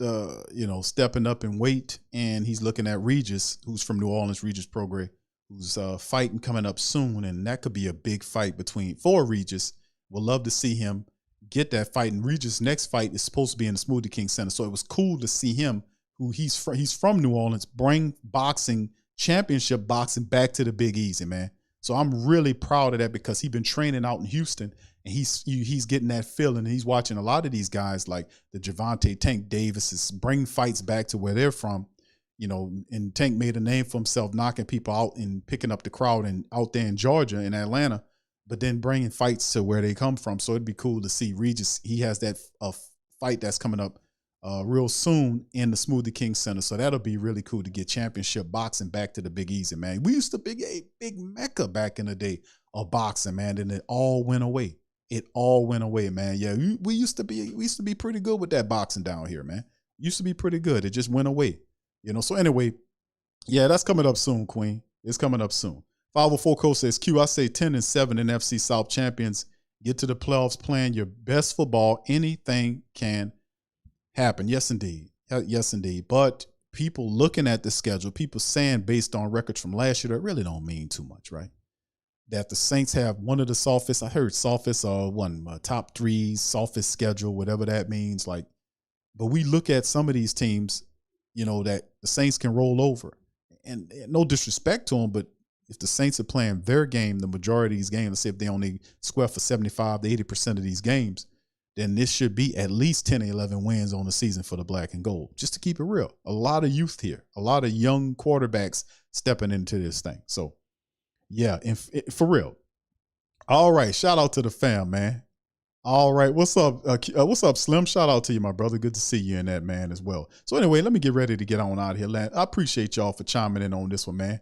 stepping up in weight, and he's looking at Regis, who's from New Orleans, Regis Prograis, who's fighting coming up soon, and that could be a big fight for Regis. We'll love to see him get that fight, and Regis' next fight is supposed to be in the Smoothie King Center, so it was cool to see him, who he's from New Orleans, bring championship boxing back to the Big Easy, man. So I'm really proud of that, because he's been training out in Houston, and he's getting that feeling. And he's watching a lot of these guys like the Gervonta Tank Davises bring fights back to where they're from, and Tank made a name for himself knocking people out and picking up the crowd and out there in Georgia and Atlanta, but then bringing fights to where they come from. So it'd be cool to see Regis. He has that fight that's coming up real soon in the Smoothie King Center. So that'll be really cool to get championship boxing back to the Big Easy, man. We used to be a big mecca back in the day of boxing, man, and it all went away. It all went away, man. Yeah, we used to be pretty good with that boxing down here, man. Used to be pretty good. It just went away, So anyway, yeah, that's coming up soon, Queen. It's coming up soon. 504 Coach says, Q, I say 10-7 NFC South champions get to the playoffs playing your best football. Anything can happen. Yes, indeed. Yes, indeed. But people looking at the schedule, people saying based on records from last year, that really don't mean too much, right? That the Saints have one of the softest, I heard softest, top 3 softest schedule, whatever that means. But we look at some of these teams, that the Saints can roll over. And no disrespect to them, but if the Saints are playing their game, the majority of these games, let's say if they only square for 75 to 80% of these games, then this should be at least 10 or 11 wins on the season for the black and gold. Just to keep it real. A lot of youth here, a lot of young quarterbacks stepping into this thing. So, yeah, and for real. All right, shout out to the fam, man. All right, what's up? What's up, Slim? Shout out to you, my brother. Good to see you in that, man, as well. So anyway, let me get ready to get on out of here, lad. I appreciate y'all for chiming in on this one, man.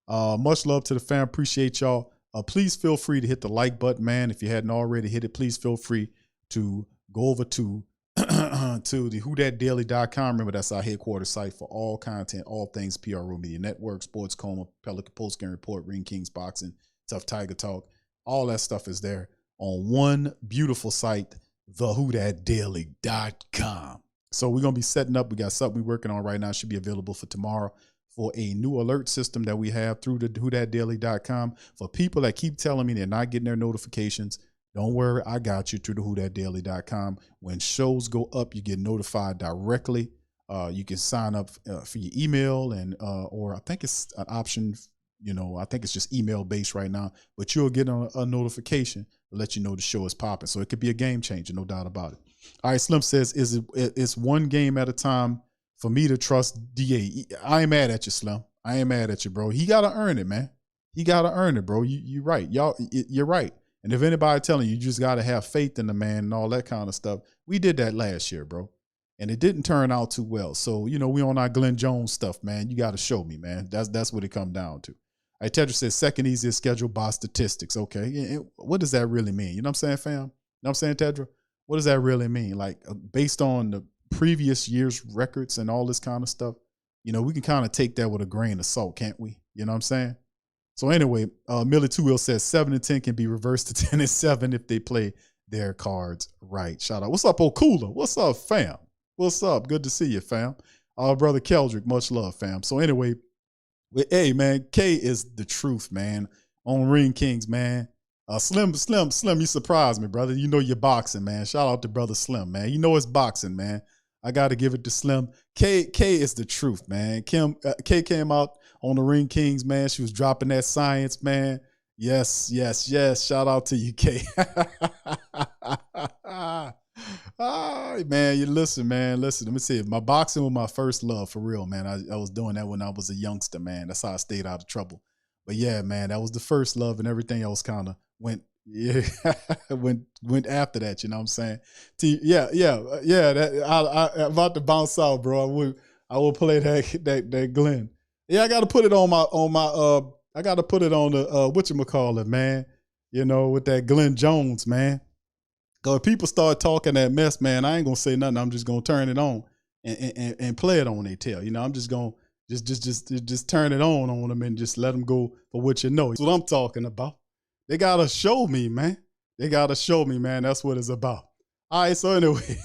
Much love to the fam. Appreciate y'all. Please feel free to hit the like button, man. If you hadn't already hit it, please feel free to go over to the whothatdaily.com. Remember, that's our headquarters site for all content, all things PRO Media Network, Sports Coma, Pelican Post Game Report, Ring Kings Boxing, Tough Tiger Talk. All that stuff is there on one beautiful site, thewhothatdaily.com. So we're going to be setting up. We got something we're working on right now. It should be available for tomorrow for a new alert system that we have through the whothatdaily.com. For people that keep telling me they're not getting their notifications, don't worry, I got you through the whothatdaily.com. When shows go up, you get notified directly. You can sign up for your email or I think it's an option, I think it's just email based right now, but you'll get a notification to let you know the show is popping. So it could be a game changer, no doubt about it. All right, Slim says, it's one game at a time for me to trust DA. I ain't mad at you, Slim. I ain't mad at you, bro. He got to earn it, man. He got to earn it, bro. You're right. You're right. And if anybody telling you just got to have faith in the man and all that kind of stuff, we did that last year, bro. And it didn't turn out too well. So, we on our Glenn Jones stuff, man. You got to show me, man. That's what it come down to. All right, Tedra says second easiest schedule by statistics. Okay. What does that really mean? You know what I'm saying, fam? You know what I'm saying, Tedra? What does that really mean? Like based on the previous year's records and all this kind of stuff, we can kind of take that with a grain of salt, can't we? You know what I'm saying? So anyway, Millie Two Will says 7-10 can be reversed to 10-7 if they play their cards right. Shout out. What's up, Okula? What's up, fam? What's up? Good to see you, fam. Brother Keldrick, much love, fam. So anyway, hey, man, K is the truth, man. On Ring Kings, man. Slim, you surprised me, brother. You're boxing, man. Shout out to brother Slim, man. It's boxing, man. I got to give it to Slim. K is the truth, man. K came out on the Ring Kings, man. She was dropping that science, man. Yes. Shout out to you, K. Man, you listen, man. Listen, let me see. My boxing was my first love, for real, man. I was doing that when I was a youngster, man. That's how I stayed out of trouble. But yeah, man, that was the first love, and everything else kind of went after that. You know what I'm saying? Yeah. That I'm about to bounce out, bro. I will play that Glenn. Yeah, I got to put it on my I got to put it on the whatchamacallit, man. With that Glenn Jones, man. Cause if people start talking that mess, man, I ain't gonna say nothing. I'm just gonna turn it on and play it on their tail. I'm just gonna just turn it on them and just let them go for what you know. That's what I'm talking about. They gotta show me, man. They gotta show me, man. That's what it's about. All right, so anyway.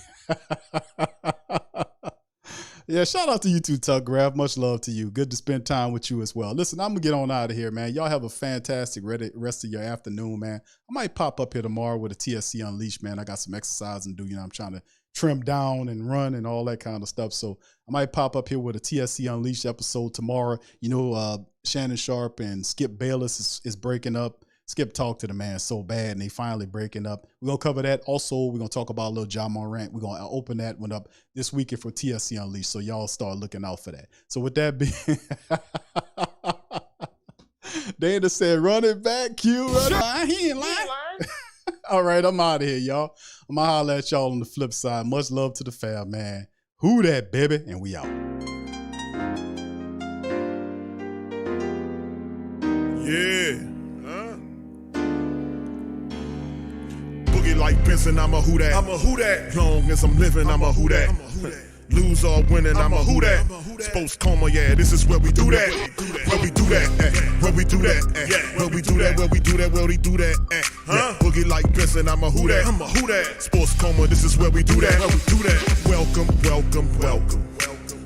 Yeah, shout out to you too, Tuck Graf. Much love to you. Good to spend time with you as well. Listen, I'm going to get on out of here, man. Y'all have a fantastic rest of your afternoon, man. I might pop up here tomorrow with a TSC Unleashed, man. I got some exercise and do. You know, I'm trying to trim down and run and all that kind of stuff. So I might pop up here with a TSC Unleashed episode tomorrow. You know, Shannon Sharp and Skip Bayless is breaking up. Skip talked to the man so bad, and they finally breaking up. We're going to cover that. Also, we're going to talk about a little John Morant. We're going to open that one up this weekend for TSC Unleashed, so y'all start looking out for that. So with that being... Dana said, run it back, Q. He ain't lying. All right, I'm out of here, y'all. I'm going to holler at y'all on the flip side. Much love to the fam, man. Who that, baby? And we out. Yeah. Like Benson, I'm a who that. I'm a who that. Long as I'm living, I'm a who that. Lose or winning, I'm a who that. Sports Coma, yeah, this is where we do that. Where we do that. Where we do that. Where we do that. Where we do that. Where we do that. Boogie like Benson, I'm a who that. I'm a who that. Sports Coma, this is where we do that. Where we do that. Welcome, welcome, welcome.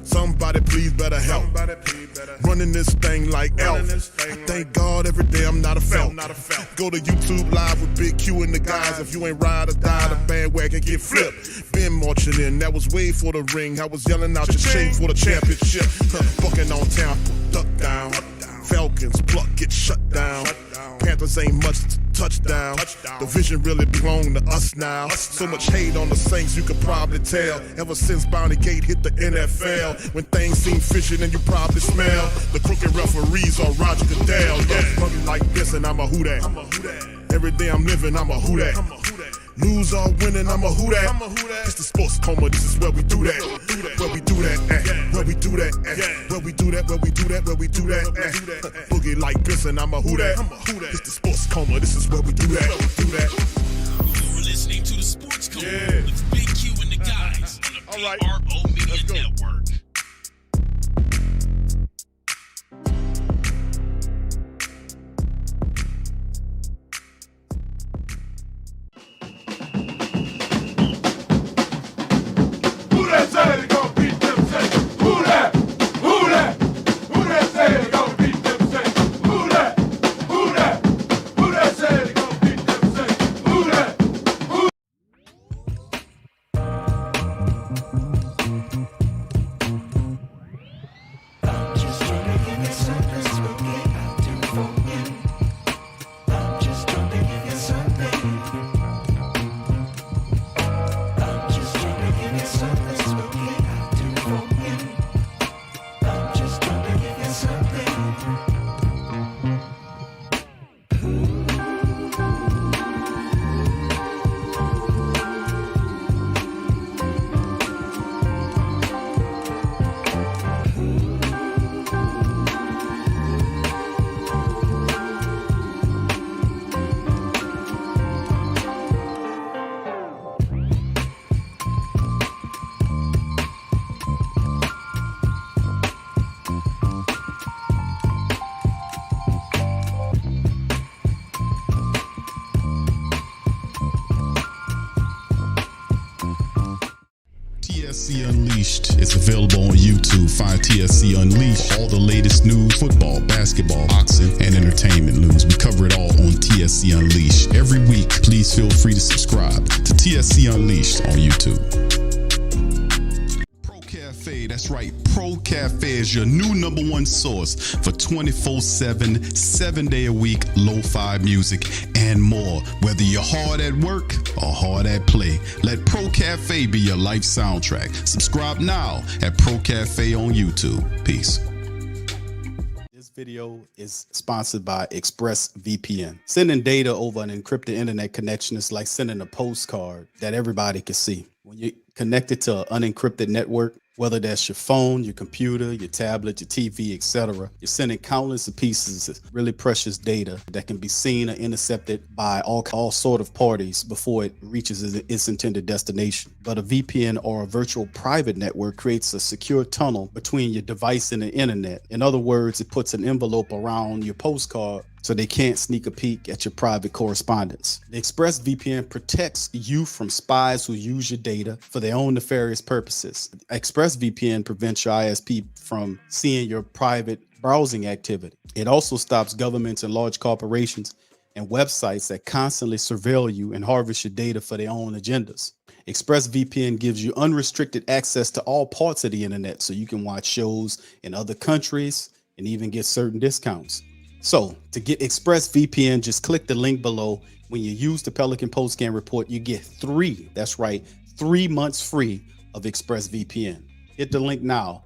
Somebody please better help. Running this thing like Elf. I thank God every day I'm not a felt. Go to YouTube Live with Big Q and the guys. If you ain't ride or die, the bandwagon get flipped. Been marching in, that was way for the ring. I was yelling out your shame for the championship. Bucking on Tampa, duck down. Falcons, pluck, get shut down. Panthers ain't much touchdown. The vision really belong to us now. So much hate on the Saints, you could probably tell. Ever since Bounty Gate hit the NFL, when things seem fishy, and you probably smell the crooked referees or Roger Goodell. Fucking like this, and I'm a who that. Every day I'm living, I'm a who that. Lose or winning, I'm a who that. It's the Sports Coma, this is where we do that. Where we do that, where we do that, where we do that, where we do that, where we do that. Boogie like Benson, I'm a who that. It's the Sports Coma, this is where we do that. You're listening to the Sports Coma with Big Q and the guys on the PRO Media Network. TSC Unleashed is available on YouTube. Find TSC Unleashed. All the latest news, football, basketball, boxing, and entertainment news. We cover it all on TSC Unleashed. Every week, please feel free to subscribe to TSC Unleashed on YouTube. Pro Cafe, that's right. Pro Cafe is your new #1 source for 24/7, 7-day-a-week lo-fi music and more. Whether you're hard at work or hard at play, let Pro Cafe be your life soundtrack. Subscribe now at Pro Cafe on YouTube. Peace. This video is sponsored by ExpressVPN. Sending data over an encrypted internet connection is like sending a postcard that everybody can see. When you're connected to an unencrypted network, whether that's your phone, your computer, your tablet, your TV, etc., you're sending countless of pieces of really precious data that can be seen or intercepted by all sort of parties before it reaches its intended destination. But a VPN or a virtual private network creates a secure tunnel between your device and the internet. In other words, it puts an envelope around your postcard so they can't sneak a peek at your private correspondence. The ExpressVPN protects you from spies who use your data for their own nefarious purposes. ExpressVPN prevents your ISP from seeing your private browsing activity. It also stops governments and large corporations and websites that constantly surveil you and harvest your data for their own agendas. ExpressVPN gives you unrestricted access to all parts of the internet, so you can watch shows in other countries and even get certain discounts. So to get ExpressVPN, just click the link below. When you use the Pelican Postscan report, you get 3 months free of ExpressVPN. Hit the link now